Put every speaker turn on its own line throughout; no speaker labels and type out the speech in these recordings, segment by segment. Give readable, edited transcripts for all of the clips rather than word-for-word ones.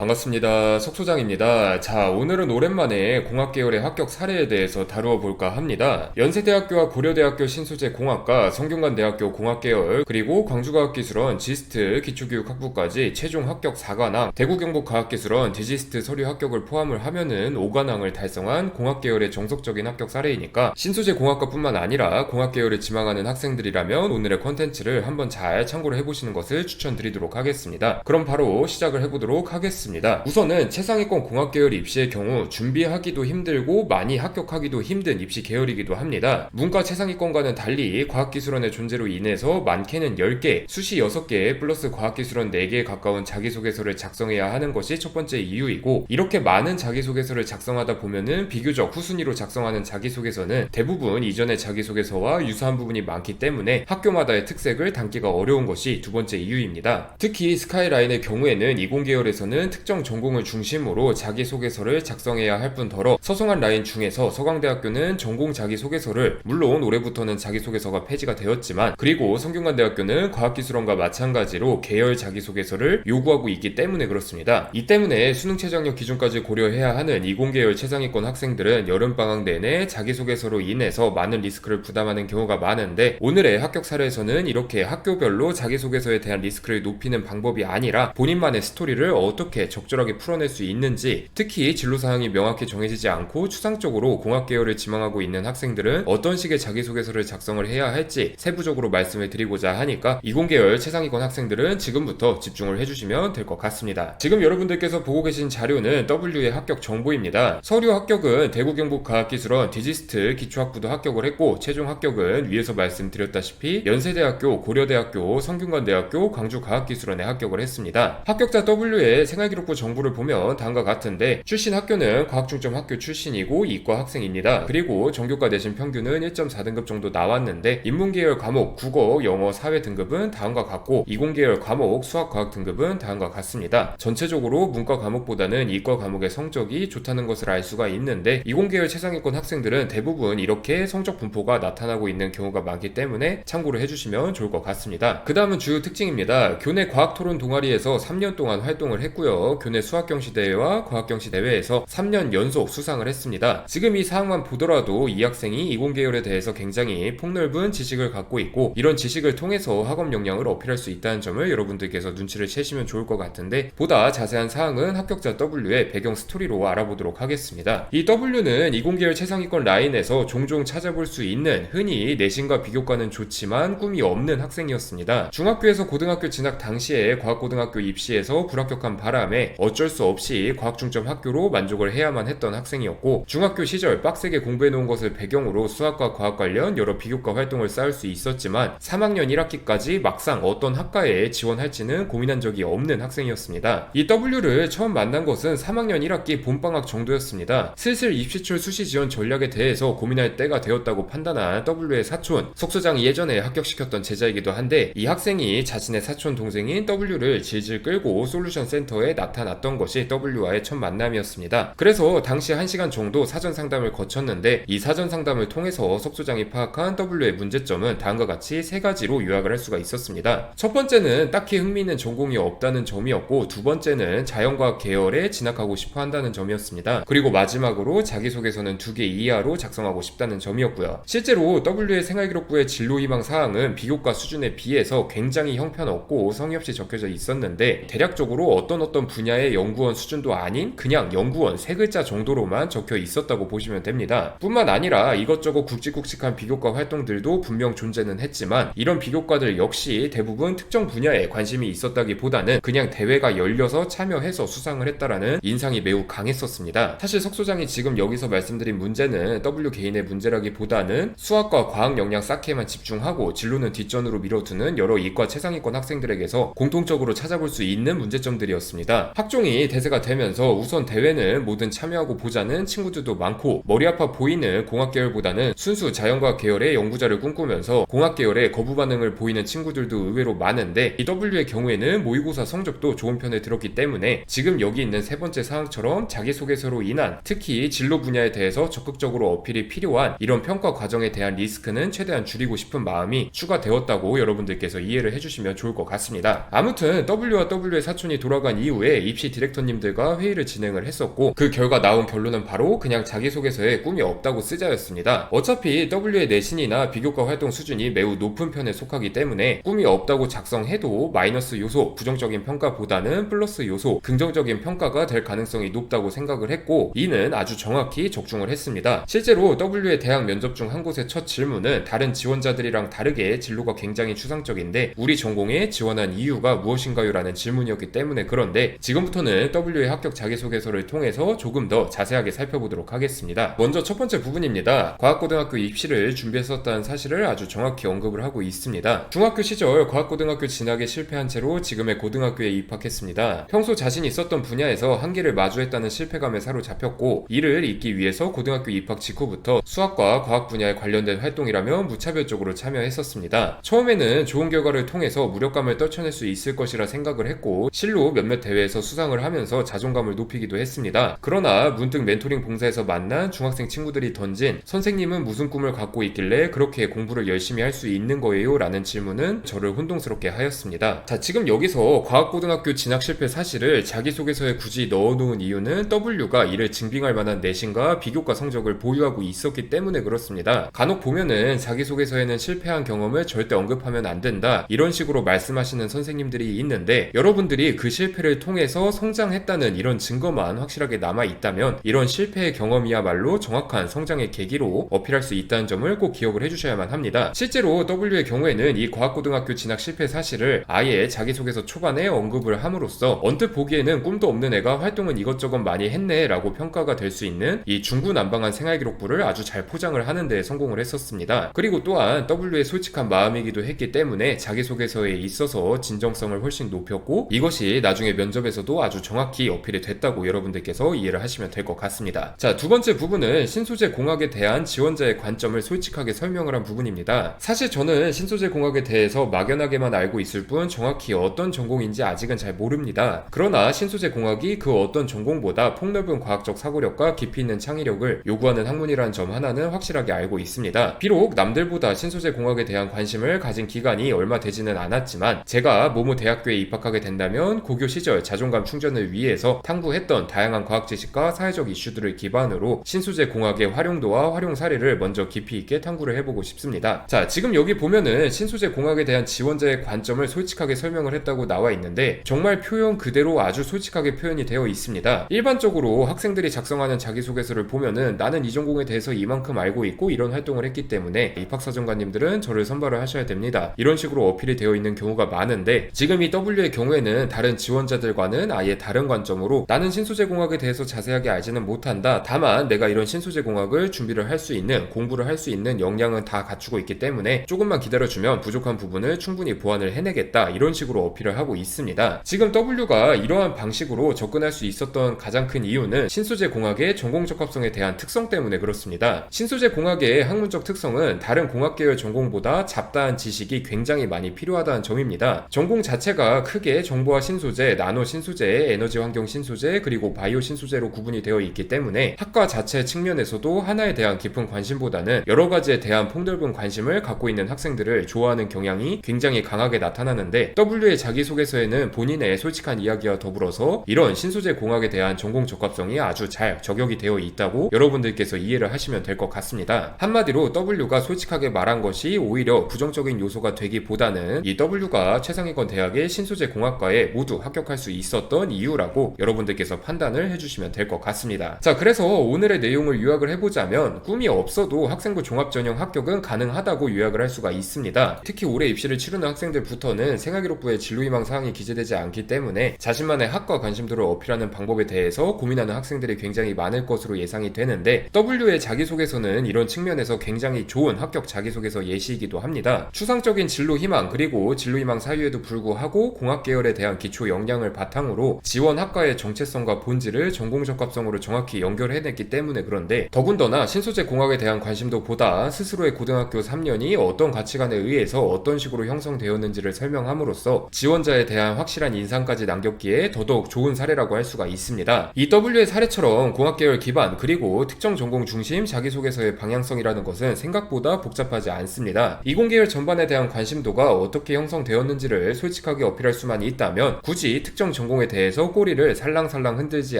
반갑습니다. 석소장입니다. 자, 오늘은 오랜만에 공학계열의 합격 사례에 대해서 다루어 볼까 합니다. 연세대학교와 고려대학교 신소재 공학과, 성균관대학교 공학계열, 그리고 광주과학기술원 지스트 기초교육학부까지 최종 합격 4관왕, 대구경북과학기술원 디지스트 서류 합격을 포함을 하면은 5관왕을 달성한 공학계열의 정석적인 합격 사례이니까 신소재 공학과뿐만 아니라 공학계열을 지망하는 학생들이라면 오늘의 컨텐츠를 한번 잘 참고를 해보시는 것을 추천드리도록 하겠습니다. 그럼 바로 시작을 해보도록 하겠습니다. 우선은 최상위권 공학계열 입시의 경우 준비하기도 힘들고 많이 합격하기도 힘든 입시 계열이기도 합니다. 문과 최상위권과는 달리 과학기술원의 존재로 인해서 많게는 10개, 수시 6개 플러스 과학기술원 4개에 가까운 자기소개서를 작성해야 하는 것이 첫 번째 이유이고, 이렇게 많은 자기소개서를 작성하다 보면은 비교적 후순위로 작성하는 자기소개서는 대부분 이전의 자기소개서와 유사한 부분이 많기 때문에 학교마다의 특색을 담기가 어려운 것이 두 번째 이유입니다. 특히 스카이라인의 경우에는 이공계열에서는 특정 전공을 중심으로 자기소개서를 작성해야 할 뿐더러 서성한 라인 중에서 서강대학교는 전공 자기소개서를, 물론 올해부터는 자기소개서가 폐지가 되었지만, 그리고 성균관대학교는 과학기술원과 마찬가지로 계열 자기소개서를 요구하고 있기 때문에 그렇습니다. 이 때문에 수능 최저학력 기준까지 고려해야 하는 이공계열 최상위권 학생들은 여름방학 내내 자기소개서로 인해서 많은 리스크를 부담하는 경우가 많은데, 오늘의 합격 사례에서는 이렇게 학교별로 자기소개서에 대한 리스크를 높이는 방법이 아니라 본인만의 스토리를 어떻게 적절하게 풀어낼 수 있는지, 특히 진로사항이 명확히 정해지지 않고 추상적으로 공학계열을 지망하고 있는 학생들은 어떤 식의 자기소개서를 작성을 해야 할지 세부적으로 말씀을 드리고자 하니까 이공계열 최상위권 학생들은 지금부터 집중을 해주시면 될 것 같습니다. 지금 여러분들께서 보고 계신 자료는 W의 합격 정보입니다. 서류 합격은 대구경북과학기술원 디지스트 기초학부도 합격을 했고, 최종 합격은 위에서 말씀드렸다시피 연세대학교, 고려대학교, 성균관대학교, 광주과학기술원에 합격을 했습니다. 합격자 W의 생활기록부 정보를 보면 다음과 같은데, 출신 학교는 과학중점 학교 출신이고 이과 학생입니다. 그리고 전교과 내신 평균은 1.4등급 정도 나왔는데, 인문계열 과목 국어, 영어, 사회 등급은 다음과 같고 이공계열 과목 수학, 과학 등급은 다음과 같습니다. 전체적으로 문과 과목보다는 이과 과목의 성적이 좋다는 것을 알 수가 있는데, 이공계열 최상위권 학생들은 대부분 이렇게 성적 분포가 나타나고 있는 경우가 많기 때문에 참고를 해주시면 좋을 것 같습니다. 그 다음은 주요 특징입니다. 교내 과학토론 동아리에서 3년 동안 활동을 했고요. 교내 수학경시대회와 과학경시대회에서 3년 연속 수상을 했습니다. 지금 이 사항만 보더라도 이 학생이 이공계열에 대해서 굉장히 폭넓은 지식을 갖고 있고, 이런 지식을 통해서 학업 역량을 어필할 수 있다는 점을 여러분들께서 눈치를 채시면 좋을 것 같은데, 보다 자세한 사항은 합격자 W의 배경 스토리로 알아보도록 하겠습니다. 이 W는 이공계열 최상위권 라인에서 종종 찾아볼 수 있는, 흔히 내신과 비교과는 좋지만 꿈이 없는 학생이었습니다. 중학교에서 고등학교 진학 당시에 과학고등학교 입시에서 불합격한 바람에 어쩔 수 없이 과학중점 학교로 만족을 해야만 했던 학생이었고, 중학교 시절 빡세게 공부해놓은 것을 배경으로 수학과 과학 관련 여러 비교과 활동을 쌓을 수 있었지만 3학년 1학기까지 막상 어떤 학과에 지원할지는 고민한 적이 없는 학생이었습니다. 이 W를 처음 만난 것은 3학년 1학기 봄방학 정도였습니다. 슬슬 입시철 수시 지원 전략에 대해서 고민할 때가 되었다고 판단한 W의 사촌, 석소장이 예전에 합격시켰던 제자이기도 한데, 이 학생이 자신의 사촌 동생인 W를 질질 끌고 솔루션 센터에 나타났던 것이 W와의 첫 만남이었습니다. 그래서 당시 1시간 정도 사전 상담을 거쳤는데, 이 사전 상담을 통해서 석소장이 파악한 W의 문제점은 다음과 같이 3가지로 요약을 할 수가 있었습니다. 첫 번째는 딱히 흥미있는 전공이 없다는 점이었고, 두 번째는 자연과학 계열에 진학하고 싶어 한다는 점이었습니다. 그리고 마지막으로 자기소개서는 2개 이하로 작성하고 싶다는 점이었고요. 실제로 W의 생활기록부의 진로희망 사항은 비교과 수준에 비해서 굉장히 형편없고 성의 없이 적혀져 있었는데, 대략적으로 어떤 분야의 연구원 수준도 아닌 그냥 연구원 3글자 정도로만 적혀 있었다고 보시면 됩니다. 뿐만 아니라 이것저것 굵직굵직한 비교과 활동들도 분명 존재는 했지만, 이런 비교과들 역시 대부분 특정 분야에 관심이 있었다기보다는 그냥 대회가 열려서 참여해서 수상을 했다라는 인상이 매우 강했었습니다. 사실 석소장이 지금 여기서 말씀드린 문제는 W 개인의 문제라기보다는 수학과 과학 역량 쌓기에만 집중하고 진로는 뒷전으로 밀어두는 여러 이과 최상위권 학생들에게서 공통적으로 찾아볼 수 있는 문제점들이었습니다. 학종이 대세가 되면서 우선 대회는 뭐든 참여하고 보자는 친구들도 많고, 머리 아파 보이는 공학계열보다는 순수 자연과학 계열의 연구자를 꿈꾸면서 공학계열에 거부 반응을 보이는 친구들도 의외로 많은데, 이 W의 경우에는 모의고사 성적도 좋은 편에 들었기 때문에 지금 여기 있는 세 번째 사항처럼 자기소개서로 인한, 특히 진로 분야에 대해서 적극적으로 어필이 필요한 이런 평가 과정에 대한 리스크는 최대한 줄이고 싶은 마음이 추가되었다고 여러분들께서 이해를 해주시면 좋을 것 같습니다. 아무튼 W와 W의 사촌이 돌아간 이후에 W의 입시 디렉터님들과 회의를 진행을 했었고, 그 결과 나온 결론은 바로 그냥 자기소개서에 꿈이 없다고 쓰자였습니다. 어차피 W의 내신이나 비교과 활동 수준이 매우 높은 편에 속하기 때문에 꿈이 없다고 작성해도 마이너스 요소, 부정적인 평가보다는 플러스 요소, 긍정적인 평가가 될 가능성이 높다고 생각을 했고, 이는 아주 정확히 적중을 했습니다. 실제로 W의 대학 면접 중 한 곳의 첫 질문은 다른 지원자들이랑 다르게 진로가 굉장히 추상적인데 우리 전공에 지원한 이유가 무엇인가요? 라는 질문이었기 때문에 그런데 지금부터는 W의 합격 자기소개서를 통해서 조금 더 자세하게 살펴보도록 하겠습니다. 먼저 첫 번째 부분입니다. 과학고등학교 입시를 준비했었다는 사실을 아주 정확히 언급을 하고 있습니다. 중학교 시절 과학고등학교 진학에 실패한 채로 지금의 고등학교에 입학했습니다. 평소 자신이 있었던 분야에서 한계를 마주했다는 실패감에 사로잡혔고, 이를 잊기 위해서 고등학교 입학 직후부터 수학과 과학 분야에 관련된 활동이라면 무차별적으로 참여했었습니다. 처음에는 좋은 결과를 통해서 무력감을 떨쳐낼 수 있을 것이라 생각을 했고, 실로 몇몇 대회에서 수상을 하면서 자존감을 높이기도 했습니다. 그러나 문득 멘토링 봉사에서 만난 중학생 친구들이 던진 "선생님은 무슨 꿈을 갖고 있길래 그렇게 공부를 열심히 할 수 있는 거예요? 라는 질문은 저를 혼동스럽게 하였습니다. 자, 지금 여기서 과학고등학교 진학 실패 사실을 자기소개서에 굳이 넣어놓은 이유는 W가 이를 증빙할 만한 내신과 비교과 성적을 보유하고 있었기 때문에 그렇습니다. 간혹 보면은 자기소개서에는 실패한 경험을 절대 언급하면 안 된다, 이런 식으로 말씀하시는 선생님들이 있는데, 여러분들이 그 실패를 통해서 성장했다는 이런 증거만 확실하게 남아있다면 이런 실패의 경험이야말로 정확한 성장의 계기로 어필할 수 있다는 점을 꼭 기억을 해주셔야만 합니다. 실제로 W의 경우에는 이 과학고등학교 진학 실패 사실을 아예 자기소개서 초반에 언급을 함으로써 언뜻 보기에는 꿈도 없는 애가 활동은 이것저것 많이 했네 라고 평가가 될 수 있는 이 중구난방한 생활기록부를 아주 잘 포장을 하는 데 성공을 했었습니다. 그리고 또한 W의 솔직한 마음이기도 했기 때문에 자기소개서에 있어서 진정성을 훨씬 높였고, 이것이 나중에 면접에서도 아주 정확히 어필이 됐다고 여러분들께서 이해를 하시면 될 것 같습니다. 자, 두 번째 부분은 신소재 공학에 대한 지원자의 관점을 솔직하게 설명을 한 부분입니다. 사실 저는 신소재 공학에 대해서 막연하게만 알고 있을 뿐 정확히 어떤 전공인지 아직은 잘 모릅니다. 그러나 신소재 공학이 그 어떤 전공보다 폭넓은 과학적 사고력과 깊이 있는 창의력을 요구하는 학문이라는 점 하나는 확실하게 알고 있습니다. 비록 남들보다 신소재 공학에 대한 관심을 가진 기간이 얼마 되지는 않았지만, 제가 모모 대학교에 입학하게 된다면 고교 시절 자존감 충전을 위해서 탐구했던 다양한 과학 지식과 사회적 이슈들을 기반으로 신소재 공학의 활용도와 활용 사례를 먼저 깊이 있게 탐구를 해보고 싶습니다. 자, 지금 여기 보면은 신소재 공학에 대한 지원자의 관점을 솔직하게 설명을 했다고 나와 있는데, 정말 표현 그대로 아주 솔직하게 표현이 되어 있습니다. 일반적으로 학생들이 작성하는 자기소개서를 보면은 나는 이 전공에 대해서 이만큼 알고 있고 이런 활동을 했기 때문에 입학사정관님들은 저를 선발을 하셔야 됩니다, 이런 식으로 어필이 되어 있는 경우가 많은데, 지금 이 W의 경우에는 다른 지원자들과는 아예 다른 관점으로 나는 신소재 공학에 대해서 자세하게 알지는 못한다, 다만 내가 이런 신소재 공학을 준비를 할 수 있는, 공부를 할 수 있는 역량은 다 갖추고 있기 때문에 조금만 기다려주면 부족한 부분을 충분히 보완을 해내겠다, 이런 식으로 어필을 하고 있습니다. 지금 W가 이러한 방식으로 접근할 수 있었던 가장 큰 이유는 신소재 공학의 전공 적합성에 대한 특성 때문에 그렇습니다. 신소재 공학의 학문적 특성은 다른 공학계열 전공보다 잡다한 지식이 굉장히 많이 필요하다는 점입니다. 전공 자체가 크게 정보화 신소재, 나노 신소재, 에너지 환경 신소재, 그리고 바이오 신소재로 구분이 되어 있기 때문에 학과 자체 측면에서도 하나에 대한 깊은 관심보다는 여러 가지에 대한 폭넓은 관심을 갖고 있는 학생들을 좋아하는 경향이 굉장히 강하게 나타나는데, W의 자기소개서에는 본인의 솔직한 이야기와 더불어서 이런 신소재 공학에 대한 전공 적합성이 아주 잘 적용이 되어 있다고 여러분들께서 이해를 하시면 될 것 같습니다. 한마디로 W가 솔직하게 말한 것이 오히려 부정적인 요소가 되기보다는 이 W가 최상위권 대학의 신소재 공학과에 모두 합격할 수 있었던 이유라고 여러분들께서 판단을 해주시면 될 것 같습니다. 자, 그래서 오늘의 내용을 요약을 해보자면, 꿈이 없어도 학생부 종합전형 합격은 가능하다고 요약을 할 수가 있습니다. 특히 올해 입시를 치르는 학생들부터는 생활기록부에 진로희망 사항이 기재되지 않기 때문에 자신만의 학과 관심도를 어필하는 방법에 대해서 고민하는 학생들이 굉장히 많을 것으로 예상이 되는데, W의 자기소개서는 이런 측면에서 굉장히 좋은 합격 자기소개서 예시이기도 합니다. 추상적인 진로희망, 그리고 진로희망 사유에도 불구하고 공학계열에 대한 기초 역량을 바탕으로 지원 학과의 정체성과 본질을 전공 적합성으로 정확히 연결해냈기 때문에 그런데, 더군다나 신소재 공학에 대한 관심도보다 스스로의 고등학교 3년이 어떤 가치관에 의해서 어떤 식으로 형성되었는지를 설명함으로써 지원자에 대한 확실한 인상까지 남겼기에 더더욱 좋은 사례라고 할 수가 있습니다. 이 W의 사례처럼 공학계열 기반, 그리고 특정 전공 중심 자기소개서의 방향성이라는 것은 생각보다 복잡하지 않습니다. 이공계열 전반에 대한 관심도가 어떻게 형성되었는지를 솔직하게 어필할 수만 있다면 굳이 특정 전공에 대해서 꼬리를 살랑살랑 흔들지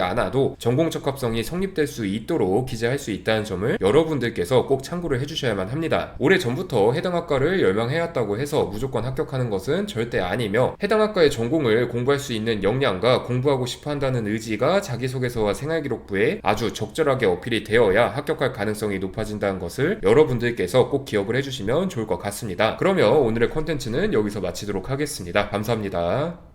않아도 전공 적합성이 성립될 수 있도록 기재할 수 있다는 점을 여러분들께서 꼭 참고를 해주셔야만 합니다. 오래전부터 해당 학과를 열망해왔다고 해서 무조건 합격하는 것은 절대 아니며 해당 학과의 전공을 공부할 수 있는 역량과 공부하고 싶어 한다는 의지가 자기소개서와 생활기록부에 아주 적절하게 어필이 되어야 합격할 가능성이 높아진다는 것을 여러분들께서 꼭 기억을 해주시면 좋을 것 같습니다. 그러면 오늘의 컨텐츠는 여기서 마치도록 하겠습니다. 감사합니다.